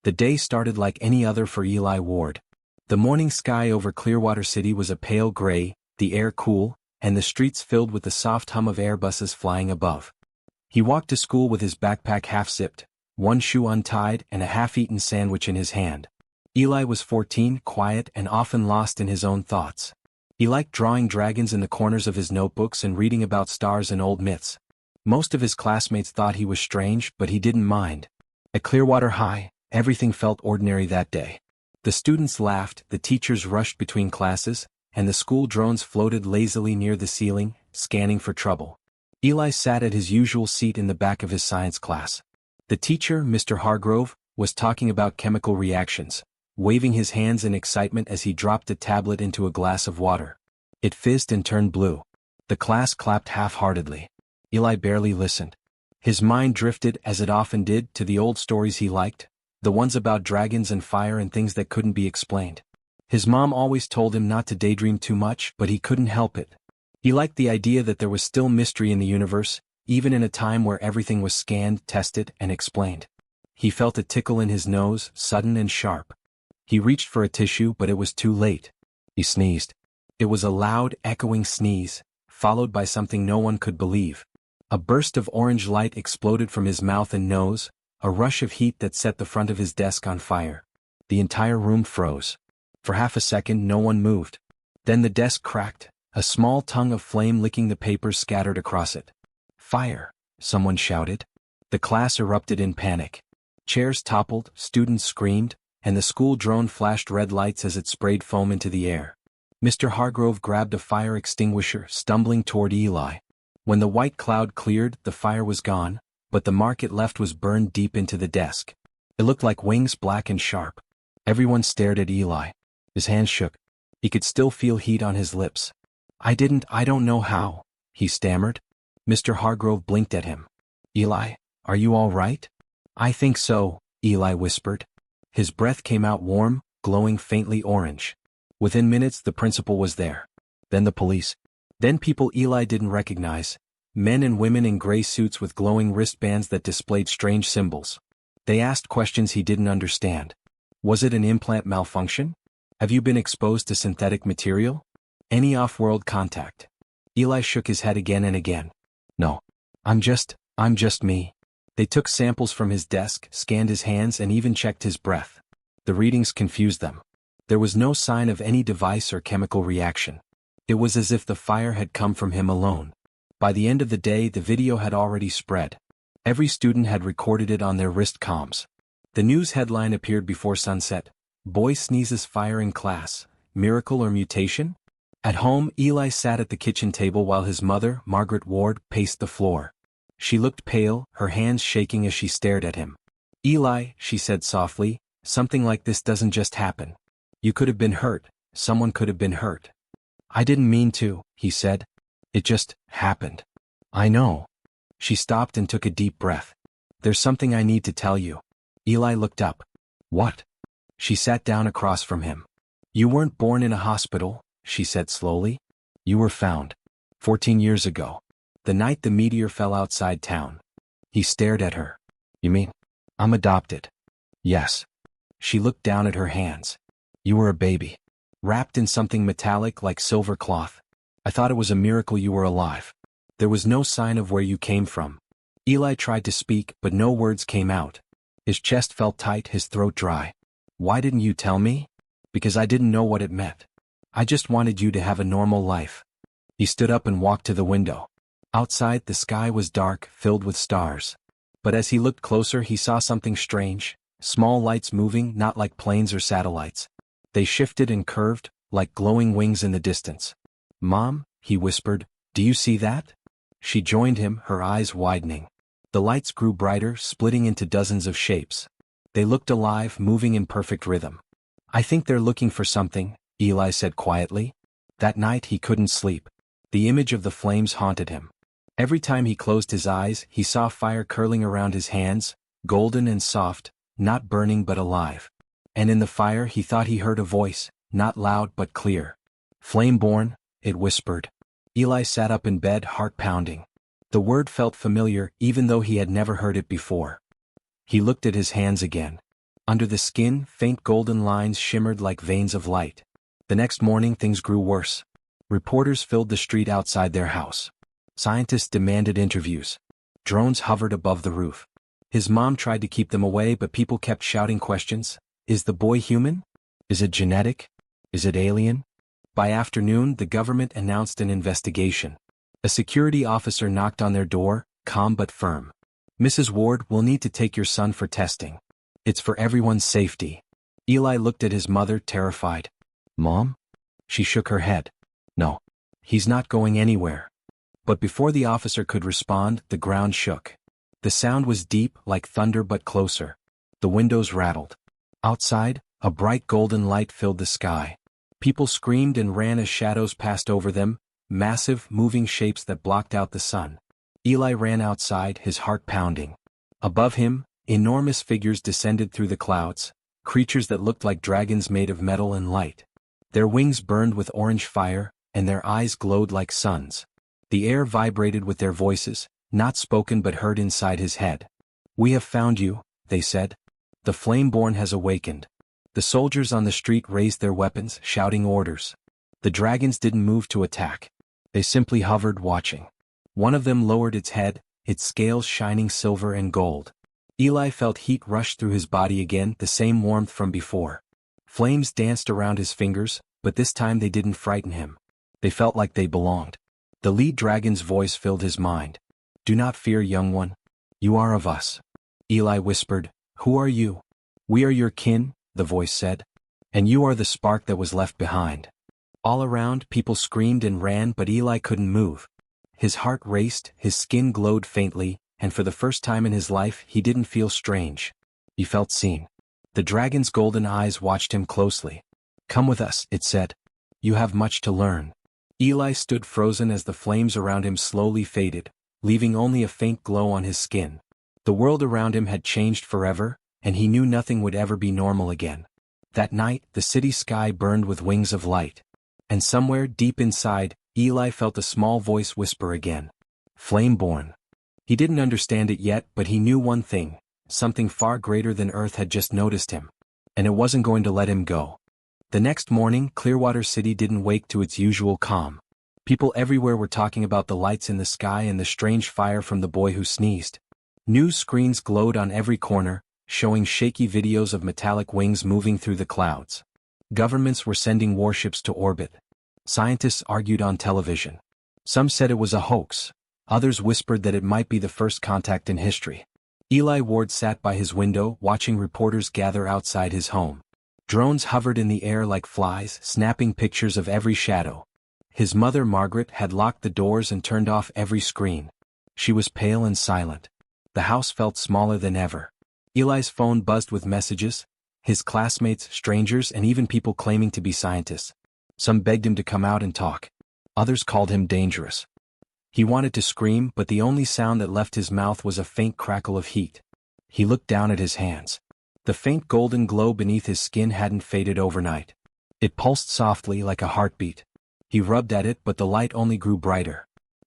The day started like any other for Eli Ward. The morning sky over Clearwater City was a pale gray, the air cool, and the streets filled with the soft hum of Airbuses flying above. He walked to school with his backpack half-zipped, one shoe untied and a half-eaten sandwich in his hand. Eli was 14, quiet and often lost in his own thoughts. He liked drawing dragons in the corners of his notebooks and reading about stars and old myths. Most of his classmates thought he was strange, but he didn't mind. At Clearwater High, everything felt ordinary that day. The students laughed, the teachers rushed between classes, and the school drones floated lazily near the ceiling, scanning for trouble. Eli sat at his usual seat in the back of his science class. The teacher, Mr. Hargrove, was talking about chemical reactions, waving his hands in excitement as he dropped a tablet into a glass of water. It fizzed and turned blue. The class clapped half-heartedly. Eli barely listened. His mind drifted, as it often did, to the old stories he liked, the ones about dragons and fire and things that couldn't be explained. His mom always told him not to daydream too much, but he couldn't help it. He liked the idea that there was still mystery in the universe, even in a time where everything was scanned, tested, and explained. He felt a tickle in his nose, sudden and sharp. He reached for a tissue, but it was too late. He sneezed. It was a loud, echoing sneeze, followed by something no one could believe. A burst of orange light exploded from his mouth and nose, a rush of heat that set the front of his desk on fire. The entire room froze. For half a second no one moved. Then the desk cracked, a small tongue of flame licking the papers scattered across it. "Fire!" someone shouted. The class erupted in panic. Chairs toppled, students screamed, and the school drone flashed red lights as it sprayed foam into the air. Mr. Hargrove grabbed a fire extinguisher, stumbling toward Eli. When the white cloud cleared, the fire was gone, but the mark it left was burned deep into the desk. It looked like wings, black and sharp. Everyone stared at Eli. His hands shook. He could still feel heat on his lips. I don't know how," he stammered. Mr. Hargrove blinked at him. "Eli, are you all right?" "I think so," Eli whispered. His breath came out warm, glowing faintly orange. Within minutes the principal was there. Then the police. Then people Eli didn't recognize. Men and women in gray suits with glowing wristbands that displayed strange symbols. They asked questions he didn't understand. Was it an implant malfunction? Have you been exposed to synthetic material? Any off-world contact? Eli shook his head again and again. No. I'm just me. They took samples from his desk, scanned his hands and even checked his breath. The readings confused them. There was no sign of any device or chemical reaction. It was as if the fire had come from him alone. By the end of the day, the video had already spread. Every student had recorded it on their wrist comms. The news headline appeared before sunset. Boy sneezes fire in class. Miracle or mutation? At home, Eli sat at the kitchen table while his mother, Margaret Ward, paced the floor. She looked pale, her hands shaking as she stared at him. "Eli," she said softly, "something like this doesn't just happen. You could have been hurt. Someone could have been hurt." "I didn't mean to," he said. "It just happened." "I know." She stopped and took a deep breath. "There's something I need to tell you." Eli looked up. "What?" She sat down across from him. "You weren't born in a hospital," she said slowly. "You were found 14 years ago. The night the meteor fell outside town." He stared at her. "You mean, I'm adopted?" "Yes." She looked down at her hands. "You were a baby. Wrapped in something metallic like silver cloth. I thought it was a miracle you were alive. There was no sign of where you came from." Eli tried to speak, but no words came out. His chest felt tight, his throat dry. "Why didn't you tell me?" "Because I didn't know what it meant. I just wanted you to have a normal life." He stood up and walked to the window. Outside, the sky was dark, filled with stars. But as he looked closer, he saw something strange. Small lights moving, not like planes or satellites. They shifted and curved, like glowing wings in the distance. "Mom," he whispered, "do you see that?" She joined him, her eyes widening. The lights grew brighter, splitting into dozens of shapes. They looked alive, moving in perfect rhythm. "I think they're looking for something," Eli said quietly. That night he couldn't sleep. The image of the flames haunted him. Every time he closed his eyes, he saw fire curling around his hands, golden and soft, not burning but alive. And in the fire he thought he heard a voice, not loud but clear. "Flame-born," it whispered. Eli sat up in bed, heart pounding. The word felt familiar, even though he had never heard it before. He looked at his hands again. Under the skin, faint golden lines shimmered like veins of light. The next morning things grew worse. Reporters filled the street outside their house. Scientists demanded interviews. Drones hovered above the roof. His mom tried to keep them away, but people kept shouting questions. Is the boy human? Is it genetic? Is it alien? By afternoon, the government announced an investigation. A security officer knocked on their door, calm but firm. Mrs. Ward will need to take your son for testing. It's for everyone's safety. Eli looked at his mother, terrified. Mom? She shook her head. No. He's not going anywhere. But before the officer could respond, the ground shook. The sound was deep, like thunder, but closer. The windows rattled. Outside, a bright golden light filled the sky. People screamed and ran as shadows passed over them, massive, moving shapes that blocked out the sun. Eli ran outside, his heart pounding. Above him, enormous figures descended through the clouds, creatures that looked like dragons made of metal and light. Their wings burned with orange fire, and their eyes glowed like suns. The air vibrated with their voices, not spoken but heard inside his head. We have found you, they said. The Flameborn has awakened. The soldiers on the street raised their weapons, shouting orders. The dragons didn't move to attack. They simply hovered, watching. One of them lowered its head, its scales shining silver and gold. Eli felt heat rush through his body again, the same warmth from before. Flames danced around his fingers, but this time they didn't frighten him. They felt like they belonged. The lead dragon's voice filled his mind. Do not fear, young one. You are of us. Eli whispered, Who are you? We are your kin, the voice said. And you are the spark that was left behind. All around, people screamed and ran, but Eli couldn't move. His heart raced, his skin glowed faintly, and for the first time in his life he didn't feel strange. He felt seen. The dragon's golden eyes watched him closely. Come with us, it said. You have much to learn. Eli stood frozen as the flames around him slowly faded, leaving only a faint glow on his skin. The world around him had changed forever, and he knew nothing would ever be normal again. That night, the city sky burned with wings of light. And somewhere deep inside, Eli felt a small voice whisper again. Flameborn. He didn't understand it yet, but he knew one thing. Something far greater than Earth had just noticed him. And it wasn't going to let him go. The next morning, Clearwater City didn't wake to its usual calm. People everywhere were talking about the lights in the sky and the strange fire from the boy who sneezed. News screens glowed on every corner, showing shaky videos of metallic wings moving through the clouds. Governments were sending warships to orbit. Scientists argued on television. Some said it was a hoax. Others whispered that it might be the first contact in history. Eli Ward sat by his window, watching reporters gather outside his home. Drones hovered in the air like flies, snapping pictures of every shadow. His mother, Margaret, had locked the doors and turned off every screen. She was pale and silent. The house felt smaller than ever. Eli's phone buzzed with messages. His classmates, strangers, and even people claiming to be scientists. Some begged him to come out and talk. Others called him dangerous. He wanted to scream, but the only sound that left his mouth was a faint crackle of heat. He looked down at his hands. The faint golden glow beneath his skin hadn't faded overnight. It pulsed softly like a heartbeat. He rubbed at it, but the light only grew brighter.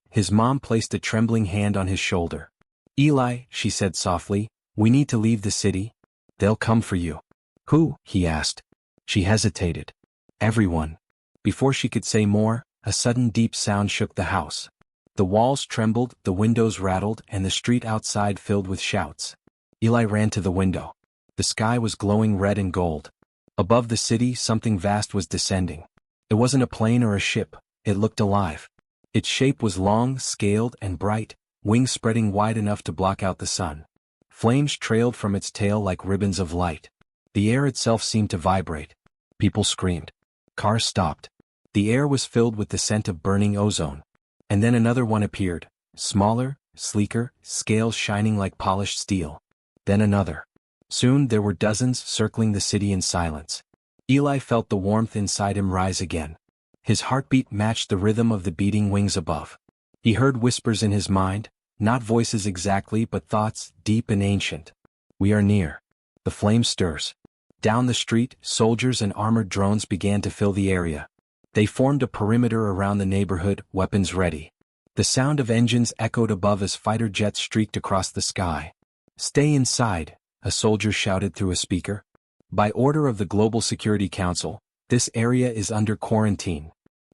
His mom placed a trembling hand on his shoulder. Eli, she said softly, we need to leave the city. They'll come for you. Who? He asked. She hesitated. Everyone. Before she could say more, a sudden deep sound shook the house. The walls trembled, the windows rattled, and the street outside filled with shouts. Eli ran to the window. The sky was glowing red and gold. Above the city, something vast was descending. It wasn't a plane or a ship, it looked alive. Its shape was long, scaled, and bright, wings spreading wide enough to block out the sun. Flames trailed from its tail like ribbons of light. The air itself seemed to vibrate. People screamed. Cars stopped. The air was filled with the scent of burning ozone. And then another one appeared, smaller, sleeker, scales shining like polished steel. Then another. Soon there were dozens circling the city in silence. Eli felt the warmth inside him rise again. His heartbeat matched the rhythm of the beating wings above. He heard whispers in his mind, not voices exactly but thoughts deep and ancient. We are near. The flame stirs. Down the street, soldiers and armored drones began to fill the area. They formed a perimeter around the neighborhood, weapons ready. The sound of engines echoed above as fighter jets streaked across the sky. Stay inside, a soldier shouted through a speaker. By order of the Global Security Council, this area is under quarantine.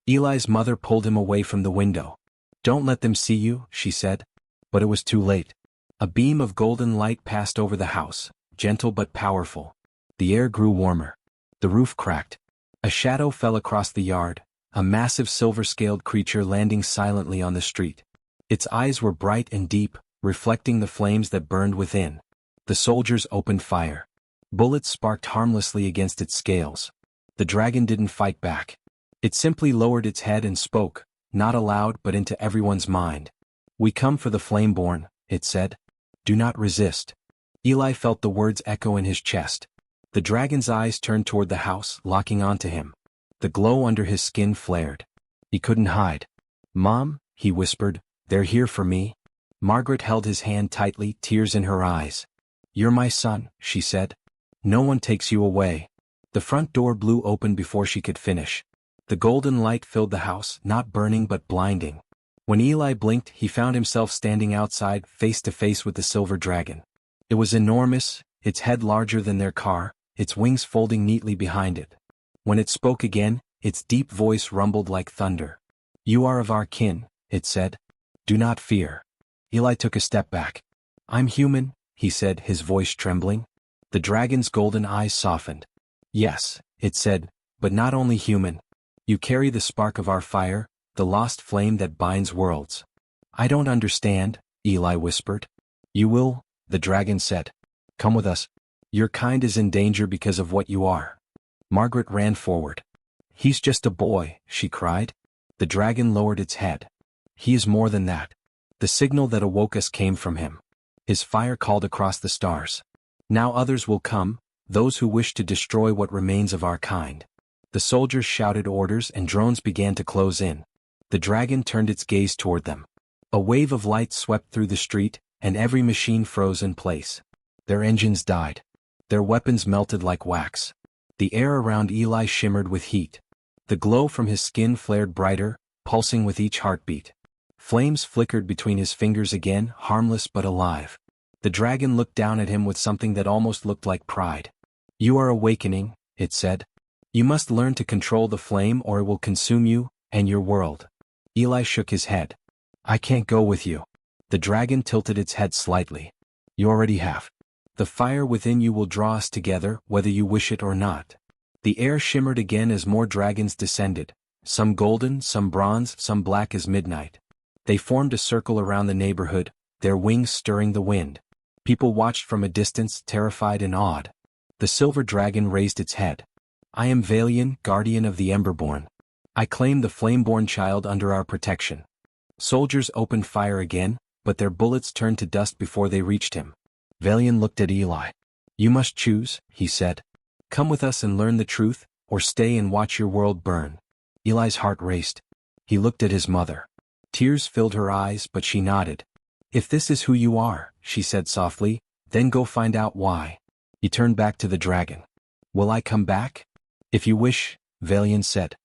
Eli's mother pulled him away from the window. Don't let them see you, she said. But it was too late. A beam of golden light passed over the house, gentle but powerful. The air grew warmer. The roof cracked. A shadow fell across the yard, a massive silver-scaled creature landing silently on the street. Its eyes were bright and deep, reflecting the flames that burned within. The soldiers opened fire. Bullets sparked harmlessly against its scales. The dragon didn't fight back. It simply lowered its head and spoke, not aloud but into everyone's mind. We come for the Flameborn, it said. Do not resist. Eli felt the words echo in his chest. The dragon's eyes turned toward the house, locking onto him. The glow under his skin flared. He couldn't hide. Mom, he whispered, they're here for me. Margaret held his hand tightly, tears in her eyes. You're my son, she said. No one takes you away. The front door blew open before she could finish. The golden light filled the house, not burning but blinding. When Eli blinked, he found himself standing outside, face to face with the silver dragon. It was enormous, its head larger than their car, its wings folding neatly behind it. When it spoke again, its deep voice rumbled like thunder. You are of our kin, it said. Do not fear. Eli took a step back. I'm human, he said, his voice trembling. The dragon's golden eyes softened. Yes, it said, but not only human. You carry the spark of our fire, the lost flame that binds worlds. I don't understand, Eli whispered. You will, the dragon said. Come with us. Your kind is in danger because of what you are. Margaret ran forward. He's just a boy, she cried. The dragon lowered its head. He is more than that. The signal that awoke us came from him. His fire called across the stars. Now others will come, those who wish to destroy what remains of our kind. The soldiers shouted orders and drones began to close in. The dragon turned its gaze toward them. A wave of light swept through the street, and every machine froze in place. Their engines died. Their weapons melted like wax. The air around Eli shimmered with heat. The glow from his skin flared brighter, pulsing with each heartbeat. Flames flickered between his fingers again, harmless but alive. The dragon looked down at him with something that almost looked like pride. You are awakening, it said. You must learn to control the flame or it will consume you, and your world. Eli shook his head. I can't go with you. The dragon tilted its head slightly. You already have. The fire within you will draw us together, whether you wish it or not. The air shimmered again as more dragons descended, some golden, some bronze, some black as midnight. They formed a circle around the neighborhood, their wings stirring the wind. People watched from a distance, terrified and awed. The silver dragon raised its head. I am Valian, guardian of the Emberborn. I claim the Flameborn child under our protection. Soldiers opened fire again, but their bullets turned to dust before they reached him. Valian looked at Eli. You must choose, he said. Come with us and learn the truth, or stay and watch your world burn. Eli's heart raced. He looked at his mother. Tears filled her eyes, but she nodded. If this is who you are, she said softly, then go find out why. He turned back to the dragon. Will I come back? If you wish, Valian said.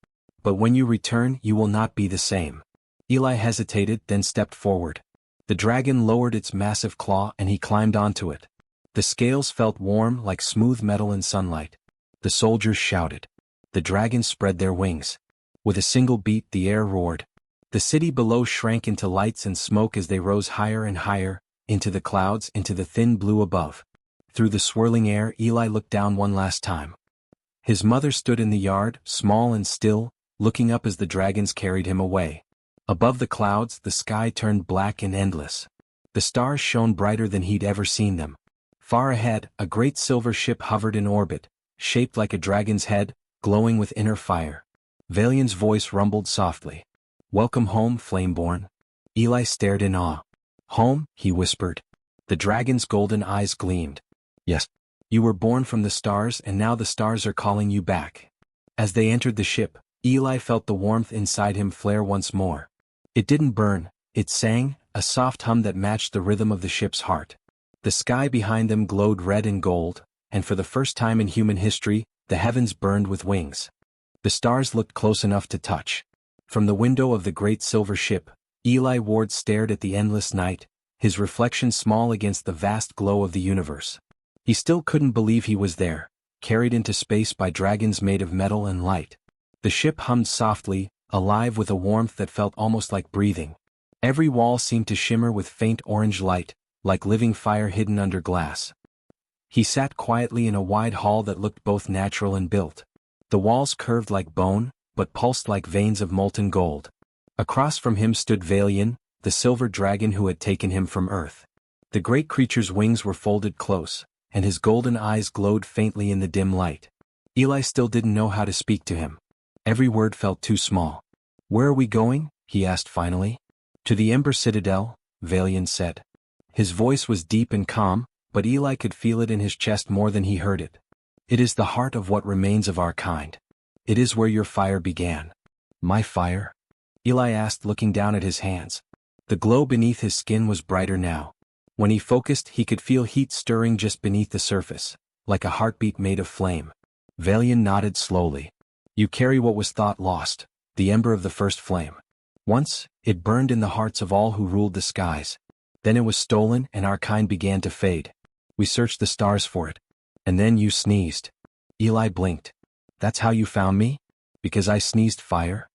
But when you return, you will not be the same. Eli hesitated, then stepped forward. The dragon lowered its massive claw and he climbed onto it. The scales felt warm like smooth metal in sunlight. The soldiers shouted. The dragons spread their wings. With a single beat, the air roared. The city below shrank into lights and smoke as they rose higher and higher, into the clouds, into the thin blue above. Through the swirling air, Eli looked down one last time. His mother stood in the yard, small and still, looking up as the dragons carried him away. Above the clouds, the sky turned black and endless. The stars shone brighter than he'd ever seen them. Far ahead, a great silver ship hovered in orbit, shaped like a dragon's head, glowing with inner fire. Valian's voice rumbled softly. Welcome home, Flameborn. Eli stared in awe. Home, he whispered. The dragon's golden eyes gleamed. Yes. You were born from the stars and now the stars are calling you back. As they entered the ship, Eli felt the warmth inside him flare once more. It didn't burn, it sang, a soft hum that matched the rhythm of the ship's heart. The sky behind them glowed red and gold, and for the first time in human history, the heavens burned with wings. The stars looked close enough to touch. From the window of the great silver ship, Eli Ward stared at the endless night, his reflection small against the vast glow of the universe. He still couldn't believe he was there, carried into space by dragons made of metal and light. The ship hummed softly, alive with a warmth that felt almost like breathing. Every wall seemed to shimmer with faint orange light, like living fire hidden under glass. He sat quietly in a wide hall that looked both natural and built. The walls curved like bone, but pulsed like veins of molten gold. Across from him stood Valian, the silver dragon who had taken him from Earth. The great creature's wings were folded close, and his golden eyes glowed faintly in the dim light. Eli still didn't know how to speak to him. Every word felt too small. "Where are we going?" he asked finally. "To the Ember Citadel," Valian said. His voice was deep and calm, but Eli could feel it in his chest more than he heard it. "It is the heart of what remains of our kind. It is where your fire began." "My fire?" Eli asked, looking down at his hands. The glow beneath his skin was brighter now. When he focused, he could feel heat stirring just beneath the surface, like a heartbeat made of flame. Valian nodded slowly. "You carry what was thought lost, the ember of the first flame. Once, it burned in the hearts of all who ruled the skies. Then it was stolen and our kind began to fade. We searched the stars for it. And then you sneezed." Eli blinked. "That's how you found me? Because I sneezed fire?"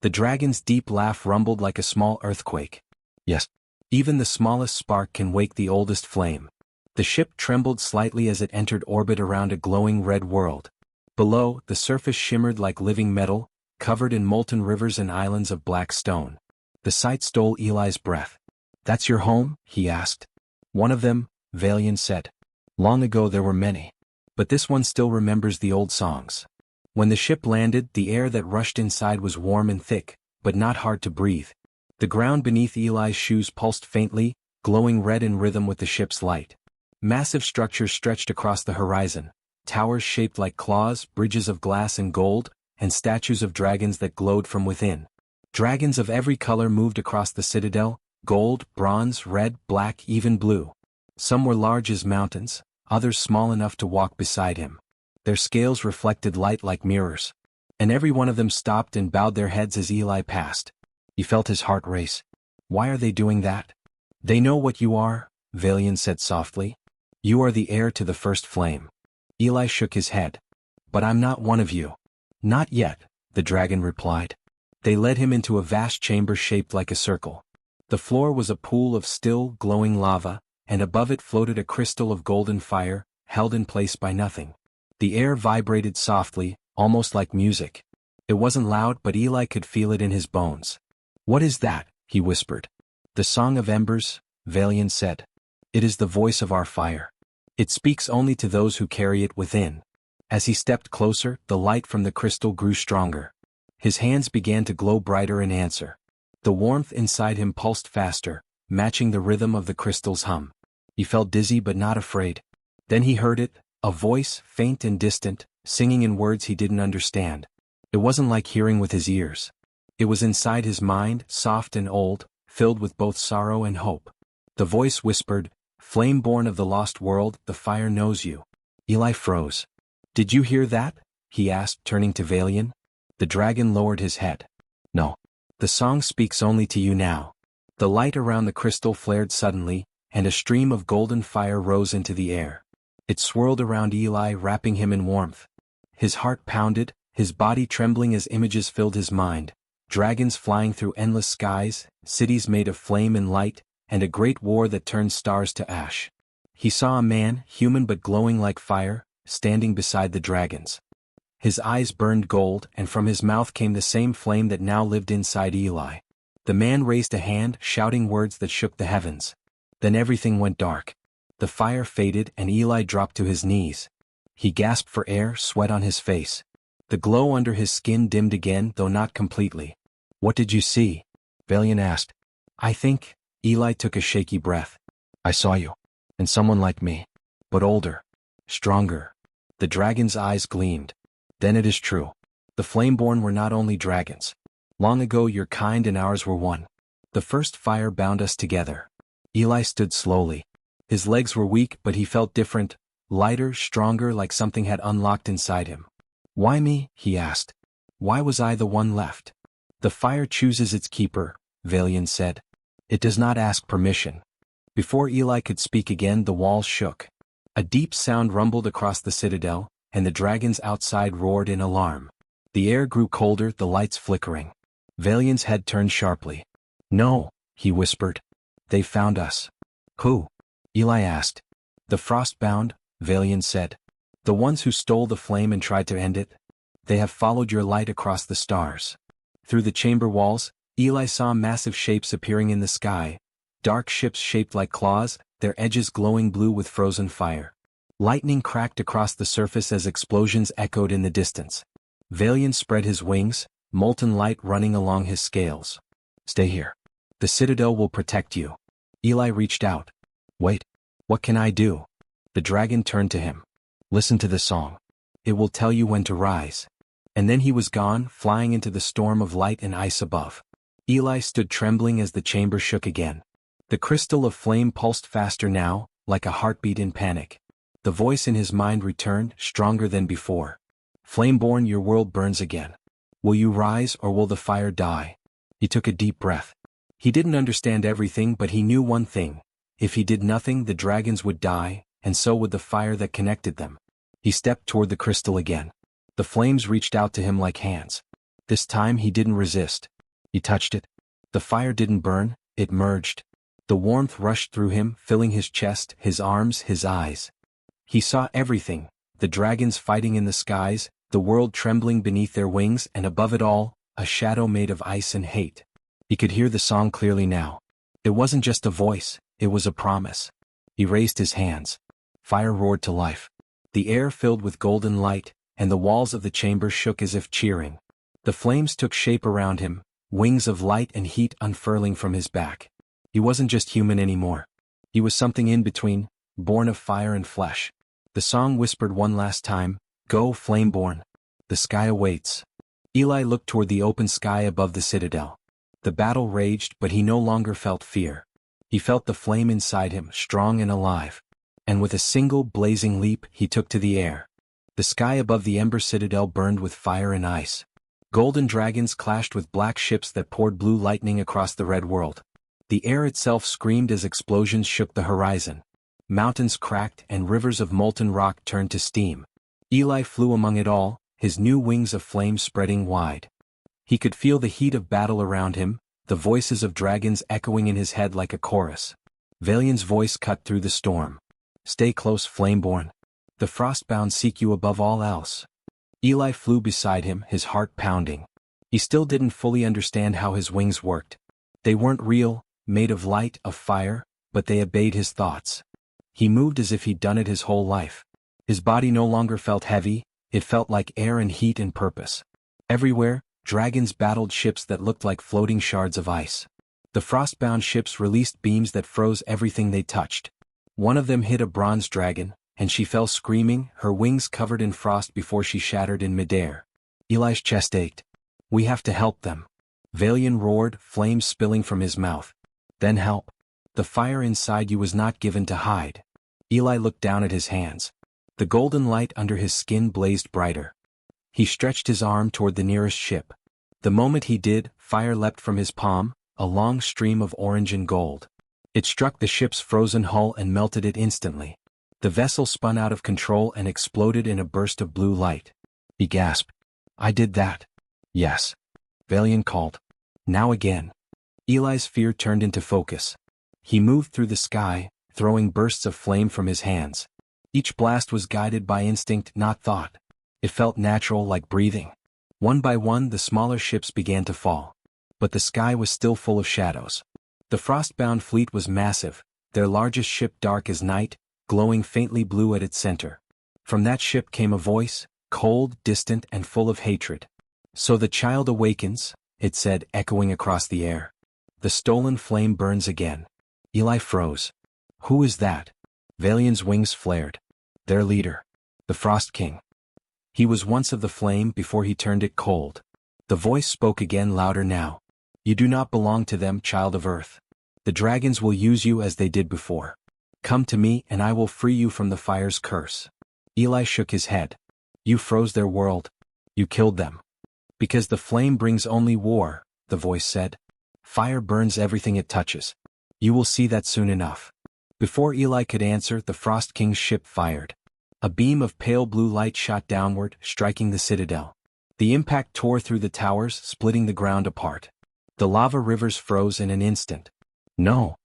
The dragon's deep laugh rumbled like a small earthquake. "Yes. Even the smallest spark can wake the oldest flame." The ship trembled slightly as it entered orbit around a glowing red world. Below, the surface shimmered like living metal, covered in molten rivers and islands of black stone. The sight stole Eli's breath. "That's your home?" he asked. "One of them," Valian said. "Long ago there were many. But this one still remembers the old songs." When the ship landed, the air that rushed inside was warm and thick, but not hard to breathe. The ground beneath Eli's shoes pulsed faintly, glowing red in rhythm with the ship's light. Massive structures stretched across the horizon, towers shaped like claws, bridges of glass and gold, and statues of dragons that glowed from within. Dragons of every color moved across the citadel, gold, bronze, red, black, even blue. Some were large as mountains, others small enough to walk beside him. Their scales reflected light like mirrors. And every one of them stopped and bowed their heads as Eli passed. He felt his heart race. "Why are they doing that?" "They know what you are," Valian said softly. "You are the heir to the first flame." Eli shook his head. "But I'm not one of you." "Not yet," the dragon replied. They led him into a vast chamber shaped like a circle. The floor was a pool of still, glowing lava, and above it floated a crystal of golden fire, held in place by nothing. The air vibrated softly, almost like music. It wasn't loud, but Eli could feel it in his bones. "What is that?" he whispered. "The Song of Embers," Valian said. "It is the voice of our fire. It speaks only to those who carry it within." As he stepped closer, the light from the crystal grew stronger. His hands began to glow brighter in answer. The warmth inside him pulsed faster, matching the rhythm of the crystal's hum. He felt dizzy but not afraid. Then he heard it, a voice, faint and distant, singing in words he didn't understand. It wasn't like hearing with his ears. It was inside his mind, soft and old, filled with both sorrow and hope. The voice whispered, "Flame born of the lost world, the fire knows you." Eli froze. "Did you hear that?" he asked, turning to Valian. The dragon lowered his head. "No. The song speaks only to you now." The light around the crystal flared suddenly, and a stream of golden fire rose into the air. It swirled around Eli, wrapping him in warmth. His heart pounded, his body trembling as images filled his mind. Dragons flying through endless skies, cities made of flame and light, and a great war that turned stars to ash. He saw a man, human but glowing like fire, standing beside the dragons. His eyes burned gold, and from his mouth came the same flame that now lived inside Eli. The man raised a hand, shouting words that shook the heavens. Then everything went dark. The fire faded and Eli dropped to his knees. He gasped for air, sweat on his face. The glow under his skin dimmed again, though not completely. "What did you see?" Valian asked. "I think," Eli took a shaky breath. "I saw you. And someone like me. But older. Stronger." The dragon's eyes gleamed. "Then it is true. The Flameborn were not only dragons. Long ago your kind and ours were one. The first fire bound us together." Eli stood slowly. His legs were weak, but he felt different, lighter, stronger, like something had unlocked inside him. "Why me?" he asked. "Why was I the one left?" "The fire chooses its keeper," Valian said. "It does not ask permission." Before Eli could speak again, the walls shook. A deep sound rumbled across the citadel, and the dragons outside roared in alarm. The air grew colder, the lights flickering. Valian's head turned sharply. "No," he whispered. "They found us." "Who?" Eli asked. "The Frostbound," Valian said. "The ones who stole the flame and tried to end it. They have followed your light across the stars." Through the chamber walls, Eli saw massive shapes appearing in the sky, dark ships shaped like claws, their edges glowing blue with frozen fire. Lightning cracked across the surface as explosions echoed in the distance. Valian spread his wings, molten light running along his scales. "Stay here. The Citadel will protect you." Eli reached out. "Wait. What can I do?" The dragon turned to him. "Listen to the song. It will tell you when to rise." And then he was gone, flying into the storm of light and ice above. Eli stood trembling as the chamber shook again. The crystal of flame pulsed faster now, like a heartbeat in panic. The voice in his mind returned, stronger than before. "Flameborn, your world burns again. Will you rise or will the fire die?" He took a deep breath. He didn't understand everything, but he knew one thing. If he did nothing, the dragons would die, and so would the fire that connected them. He stepped toward the crystal again. The flames reached out to him like hands. This time he didn't resist. He touched it. The fire didn't burn, it merged. The warmth rushed through him, filling his chest, his arms, his eyes. He saw everything, the dragons fighting in the skies, the world trembling beneath their wings, and above it all, a shadow made of ice and hate. He could hear the song clearly now. It wasn't just a voice, it was a promise. He raised his hands. Fire roared to life. The air filled with golden light, and the walls of the chamber shook as if cheering. The flames took shape around him, wings of light and heat unfurling from his back. He wasn't just human anymore. He was something in between, born of fire and flesh. The song whispered one last time, "Go, Flameborn. The sky awaits." Eli looked toward the open sky above the citadel. The battle raged, but he no longer felt fear. He felt the flame inside him, strong and alive. And with a single blazing leap, he took to the air. The sky above the Ember Citadel burned with fire and ice. Golden dragons clashed with black ships that poured blue lightning across the red world. The air itself screamed as explosions shook the horizon. Mountains cracked and rivers of molten rock turned to steam. Eli flew among it all, his new wings of flame spreading wide. He could feel the heat of battle around him, the voices of dragons echoing in his head like a chorus. Valian's voice cut through the storm. "Stay close, Flameborn. The Frostbound seek you above all else." Eli flew beside him, his heart pounding. He still didn't fully understand how his wings worked. They weren't real, made of light, of fire, but they obeyed his thoughts. He moved as if he'd done it his whole life. His body no longer felt heavy, it felt like air and heat and purpose. Everywhere, dragons battled ships that looked like floating shards of ice. The frostbound ships released beams that froze everything they touched. One of them hit a bronze dragon, and she fell screaming, her wings covered in frost before she shattered in midair. Eli's chest ached. "We have to help them." Valian roared, flames spilling from his mouth. "Then help. The fire inside you was not given to hide." Eli looked down at his hands. The golden light under his skin blazed brighter. He stretched his arm toward the nearest ship. The moment he did, fire leapt from his palm, a long stream of orange and gold. It struck the ship's frozen hull and melted it instantly. The vessel spun out of control and exploded in a burst of blue light. He gasped. "I did that." "Yes." Valian called. "Now again." Eli's fear turned into focus. He moved through the sky, throwing bursts of flame from his hands. Each blast was guided by instinct, not thought. It felt natural, like breathing. One by one, the smaller ships began to fall. But the sky was still full of shadows. The frostbound fleet was massive, their largest ship dark as night, glowing faintly blue at its center. From that ship came a voice, cold, distant, and full of hatred. "So the child awakens," it said, echoing across the air. "The stolen flame burns again." Eli froze. "Who is that?" Valian's wings flared. "Their leader. The Frost King. He was once of the flame before he turned it cold." The voice spoke again, louder now. "You do not belong to them, child of Earth. The dragons will use you as they did before. Come to me and I will free you from the fire's curse." Eli shook his head. "You froze their world. You killed them." "Because the flame brings only war," the voice said. "Fire burns everything it touches. You will see that soon enough." Before Eli could answer, the Frost King's ship fired. A beam of pale blue light shot downward, striking the citadel. The impact tore through the towers, splitting the ground apart. The lava rivers froze in an instant. No!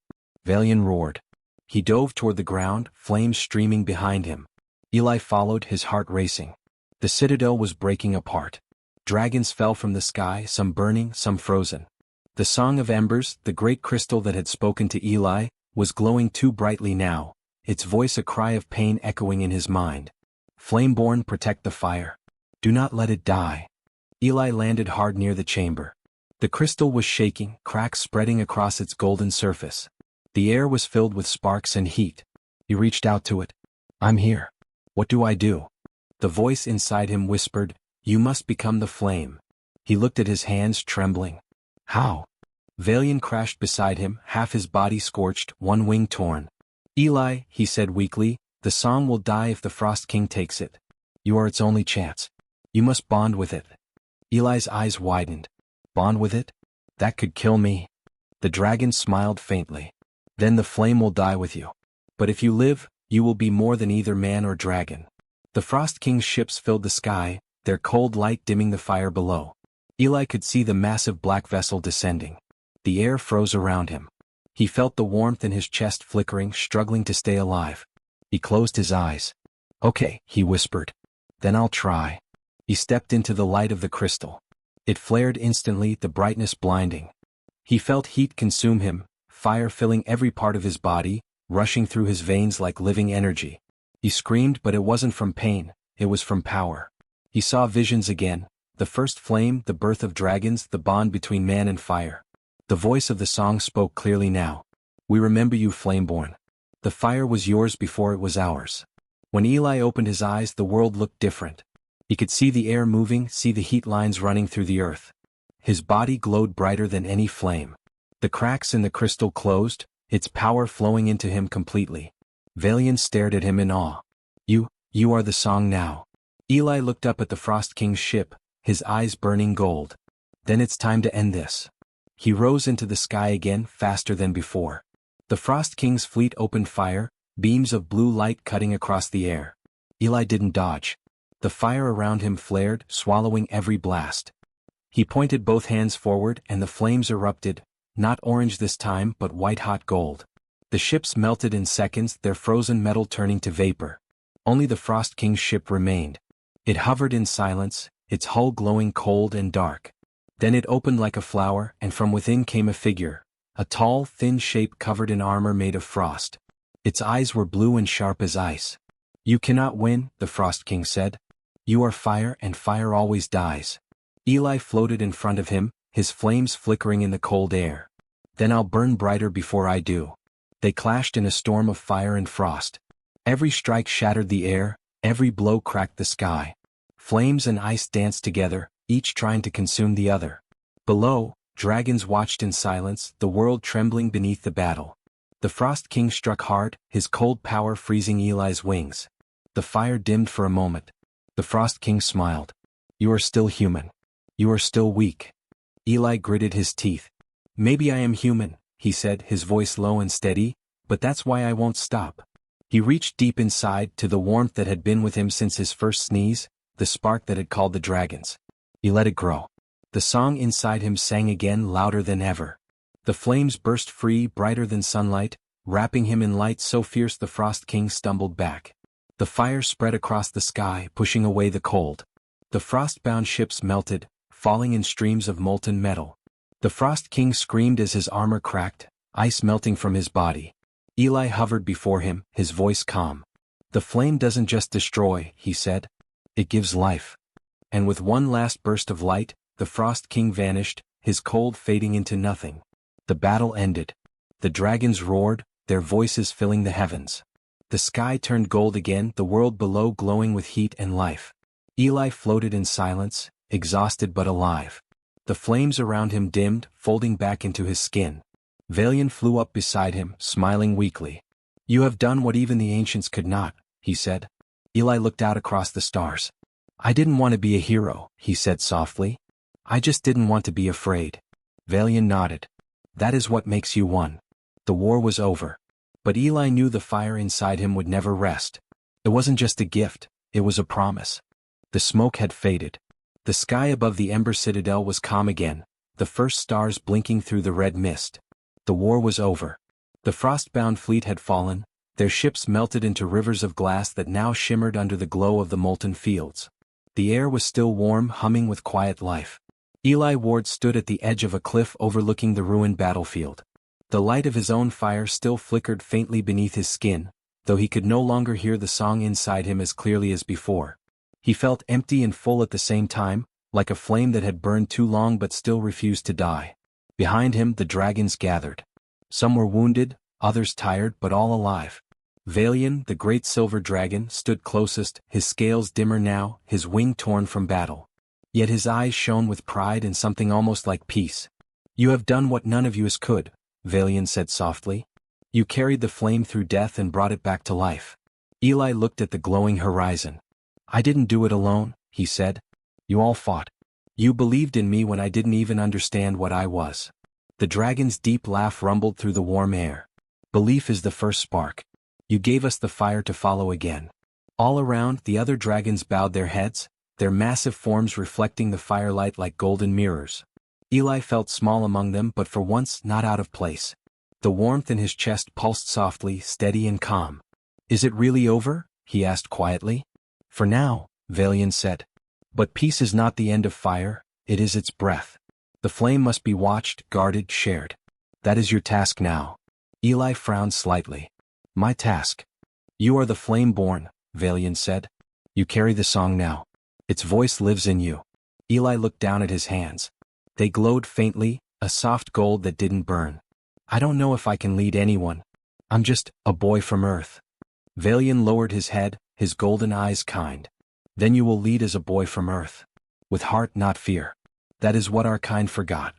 Valian roared. He dove toward the ground, flames streaming behind him. Eli followed, his heart racing. The citadel was breaking apart. Dragons fell from the sky, some burning, some frozen. The Song of Embers, the great crystal that had spoken to Eli, was glowing too brightly now, its voice a cry of pain echoing in his mind. Flameborn, protect the fire. Do not let it die. Eli landed hard near the chamber. The crystal was shaking, cracks spreading across its golden surface. The air was filled with sparks and heat. He reached out to it. I'm here. What do I do? The voice inside him whispered, you must become the flame. He looked at his hands, trembling. How? Valian crashed beside him, half his body scorched, one wing torn. Eli, he said weakly, the song will die if the Frost King takes it. You are its only chance. You must bond with it. Eli's eyes widened. Bond with it? That could kill me. The dragon smiled faintly. Then the flame will die with you. But if you live, you will be more than either man or dragon. The Frost King's ships filled the sky, their cold light dimming the fire below. Eli could see the massive black vessel descending. The air froze around him. He felt the warmth in his chest flickering, struggling to stay alive. He closed his eyes. Okay, he whispered. Then I'll try. He stepped into the light of the crystal. It flared instantly, the brightness blinding. He felt heat consume him, fire filling every part of his body, rushing through his veins like living energy. He screamed, but it wasn't from pain, it was from power. He saw visions again, the first flame, the birth of dragons, the bond between man and fire. The voice of the song spoke clearly now. We remember you, Flameborn. The fire was yours before it was ours. When Eli opened his eyes, the world looked different. He could see the air moving, see the heat lines running through the earth. His body glowed brighter than any flame. The cracks in the crystal closed, its power flowing into him completely. Valian stared at him in awe. You are the song now. Eli looked up at the Frost King's ship, his eyes burning gold. Then it's time to end this. He rose into the sky again, faster than before. The Frost King's fleet opened fire, beams of blue light cutting across the air. Eli didn't dodge. The fire around him flared, swallowing every blast. He pointed both hands forward and the flames erupted, not orange this time but white-hot gold. The ships melted in seconds, their frozen metal turning to vapor. Only the Frost King's ship remained. It hovered in silence, its hull glowing cold and dark. Then it opened like a flower, and from within came a figure, a tall, thin shape covered in armor made of frost. Its eyes were blue and sharp as ice. You cannot win, the Frost King said. You are fire, and fire always dies. Eli floated in front of him, his flames flickering in the cold air. Then I'll burn brighter before I do. They clashed in a storm of fire and frost. Every strike shattered the air, every blow cracked the sky. Flames and ice danced together, each trying to consume the other. Below, dragons watched in silence, the world trembling beneath the battle. The Frost King struck hard, his cold power freezing Eli's wings. The fire dimmed for a moment. The Frost King smiled. You are still human. You are still weak. Eli gritted his teeth. Maybe I am human, he said, his voice low and steady, but that's why I won't stop. He reached deep inside to the warmth that had been with him since his first sneeze, the spark that had called the dragons. He let it grow. The song inside him sang again, louder than ever. The flames burst free, brighter than sunlight, wrapping him in light so fierce the Frost King stumbled back. The fire spread across the sky, pushing away the cold. The frost-bound ships melted, falling in streams of molten metal. The Frost King screamed as his armor cracked, ice melting from his body. Eli hovered before him, his voice calm. The flame doesn't just destroy, he said. It gives life. And with one last burst of light, the Frost King vanished, his cold fading into nothing. The battle ended. The dragons roared, their voices filling the heavens. The sky turned gold again, the world below glowing with heat and life. Eli floated in silence, exhausted but alive. The flames around him dimmed, folding back into his skin. Valian flew up beside him, smiling weakly. You have done what even the ancients could not, he said. Eli looked out across the stars. I didn't want to be a hero, he said softly. I just didn't want to be afraid. Valian nodded. That is what makes you one. The war was over. But Eli knew the fire inside him would never rest. It wasn't just a gift, it was a promise. The smoke had faded. The sky above the Ember Citadel was calm again, the first stars blinking through the red mist. The war was over. The frost-bound fleet had fallen, their ships melted into rivers of glass that now shimmered under the glow of the molten fields. The air was still warm, humming with quiet life. Eli Ward stood at the edge of a cliff overlooking the ruined battlefield. The light of his own fire still flickered faintly beneath his skin, though he could no longer hear the song inside him as clearly as before. He felt empty and full at the same time, like a flame that had burned too long but still refused to die. Behind him the dragons gathered. Some were wounded, others tired but all alive. Valian, the great silver dragon, stood closest, his scales dimmer now, his wing torn from battle. Yet his eyes shone with pride and something almost like peace. "You have done what none of you could," Valian said softly. "You carried the flame through death and brought it back to life." Eli looked at the glowing horizon. "I didn't do it alone," he said. "You all fought. You believed in me when I didn't even understand what I was." The dragon's deep laugh rumbled through the warm air. "Belief is the first spark. You gave us the fire to follow again." All around, the other dragons bowed their heads, their massive forms reflecting the firelight like golden mirrors. Eli felt small among them but for once not out of place. The warmth in his chest pulsed softly, steady and calm. "Is it really over?" he asked quietly. "For now," Valian said. "But peace is not the end of fire, it is its breath. The flame must be watched, guarded, shared. That is your task now." Eli frowned slightly. "My task?" "You are the flame-born," Valian said. "You carry the song now. Its voice lives in you." Eli looked down at his hands. They glowed faintly, a soft gold that didn't burn. "I don't know if I can lead anyone. I'm just a boy from Earth." Valian lowered his head, his golden eyes kind. "Then you will lead as a boy from Earth. With heart, not fear. That is what our kind forgot."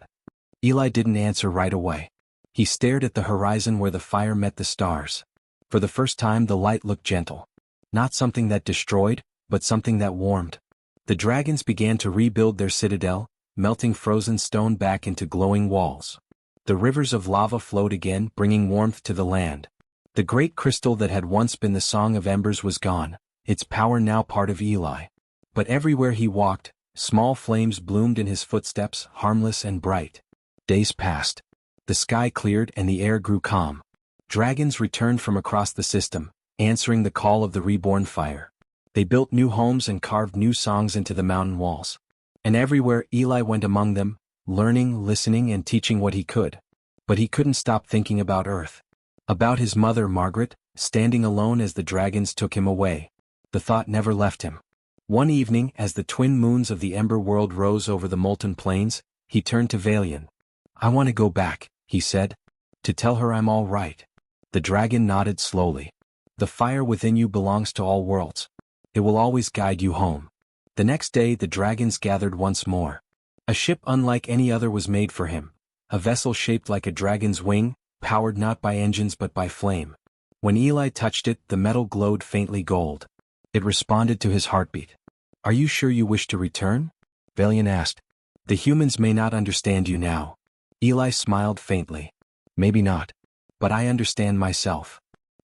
Eli didn't answer right away. He stared at the horizon where the fire met the stars. For the first time the light looked gentle. Not something that destroyed, but something that warmed. The dragons began to rebuild their citadel, melting frozen stone back into glowing walls. The rivers of lava flowed again, bringing warmth to the land. The great crystal that had once been the Song of Embers was gone, its power now part of Eli. But everywhere he walked, small flames bloomed in his footsteps, harmless and bright. Days passed. The sky cleared and the air grew calm. Dragons returned from across the system, answering the call of the reborn fire. They built new homes and carved new songs into the mountain walls. And everywhere Eli went among them, learning, listening and teaching what he could. But he couldn't stop thinking about Earth. About his mother Margaret, standing alone as the dragons took him away. The thought never left him. One evening, as the twin moons of the Ember world rose over the molten plains, he turned to Valian. "I want to go back," he said. "To tell her I'm all right." The dragon nodded slowly. "The fire within you belongs to all worlds. It will always guide you home." The next day the dragons gathered once more. A ship unlike any other was made for him. A vessel shaped like a dragon's wing, powered not by engines but by flame. When Eli touched it, the metal glowed faintly gold. It responded to his heartbeat. "Are you sure you wish to return?" Valian asked. "The humans may not understand you now." Eli smiled faintly. "Maybe not. But I understand myself."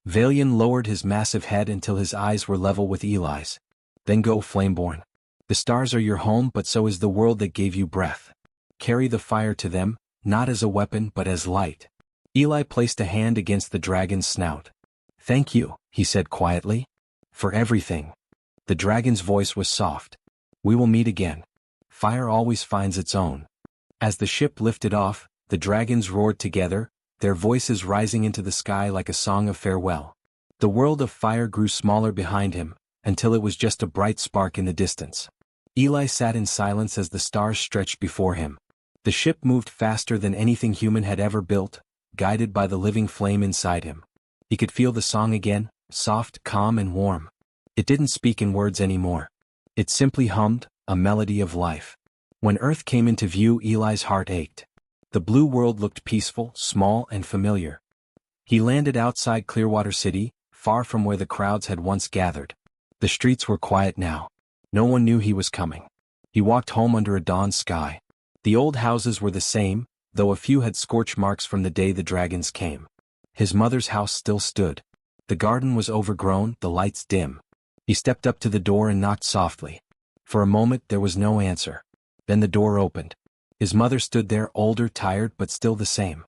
Valian lowered his massive head until his eyes were level with Eli's. "Then go, Flameborn. The stars are your home but so is the world that gave you breath. Carry the fire to them, not as a weapon but as light." Eli placed a hand against the dragon's snout. "Thank you," he said quietly. "For everything." The dragon's voice was soft. "We will meet again. Fire always finds its own." As the ship lifted off, the dragons roared together, their voices rising into the sky like a song of farewell. The world of fire grew smaller behind him, until it was just a bright spark in the distance. Eli sat in silence as the stars stretched before him. The ship moved faster than anything human had ever built, guided by the living flame inside him. He could feel the song again, soft, calm and warm. It didn't speak in words anymore. It simply hummed, a melody of life. When Earth came into view, Eli's heart ached. The blue world looked peaceful, small and familiar. He landed outside Clearwater City, far from where the crowds had once gathered. The streets were quiet now. No one knew he was coming. He walked home under a dawn sky. The old houses were the same, though a few had scorch marks from the day the dragons came. His mother's house still stood. The garden was overgrown, the lights dim. He stepped up to the door and knocked softly. For a moment there was no answer. Then the door opened. His mother stood there, older, tired, but still the same.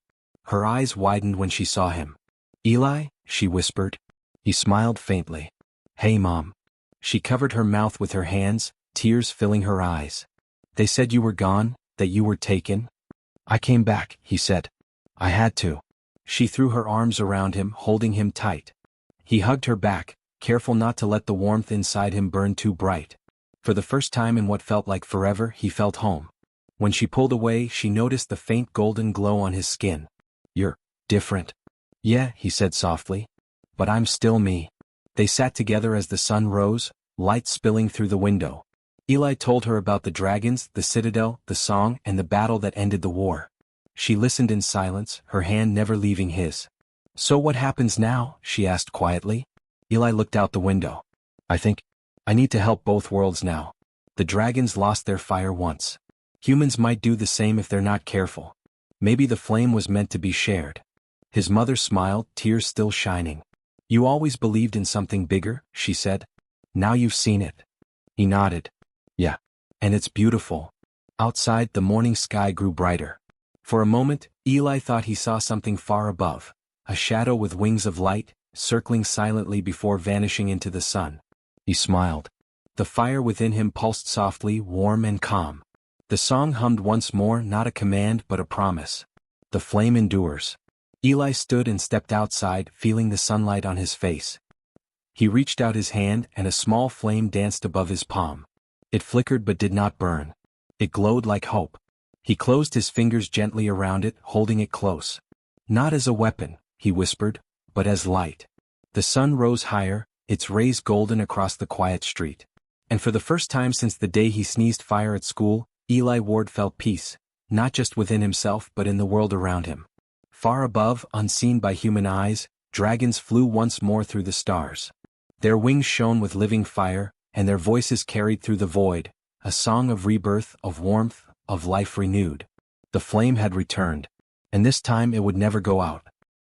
Her eyes widened when she saw him. "Eli?" she whispered. He smiled faintly. "Hey, Mom." She covered her mouth with her hands, tears filling her eyes. "They said you were gone, that you were taken?" "I came back," he said. "I had to." She threw her arms around him, holding him tight. He hugged her back, careful not to let the warmth inside him burn too bright. For the first time in what felt like forever, he felt home. When she pulled away, she noticed the faint golden glow on his skin. "You're different." "Yeah," he said softly. "But I'm still me." They sat together as the sun rose, light spilling through the window. Eli told her about the dragons, the citadel, the song, and the battle that ended the war. She listened in silence, her hand never leaving his. "So what happens now?" she asked quietly. Eli looked out the window. I need to help both worlds now. The dragons lost their fire once. Humans might do the same if they're not careful. Maybe the flame was meant to be shared." His mother smiled, tears still shining. "You always believed in something bigger," she said. "Now you've seen it." He nodded. "Yeah. And it's beautiful." Outside, the morning sky grew brighter. For a moment, Eli thought he saw something far above, a shadow with wings of light, circling silently before vanishing into the sun. He smiled. The fire within him pulsed softly, warm and calm. The song hummed once more, not a command but a promise. The flame endures. Eli stood and stepped outside, feeling the sunlight on his face. He reached out his hand and a small flame danced above his palm. It flickered but did not burn. It glowed like hope. He closed his fingers gently around it, holding it close. "Not as a weapon," he whispered, "but as light." The sun rose higher, its rays golden across the quiet street. And for the first time since the day he sneezed fire at school, Eli Ward felt peace, not just within himself but in the world around him. Far above, unseen by human eyes, dragons flew once more through the stars. Their wings shone with living fire, and their voices carried through the void, a song of rebirth, of warmth, of life renewed. The flame had returned. And this time it would never go out.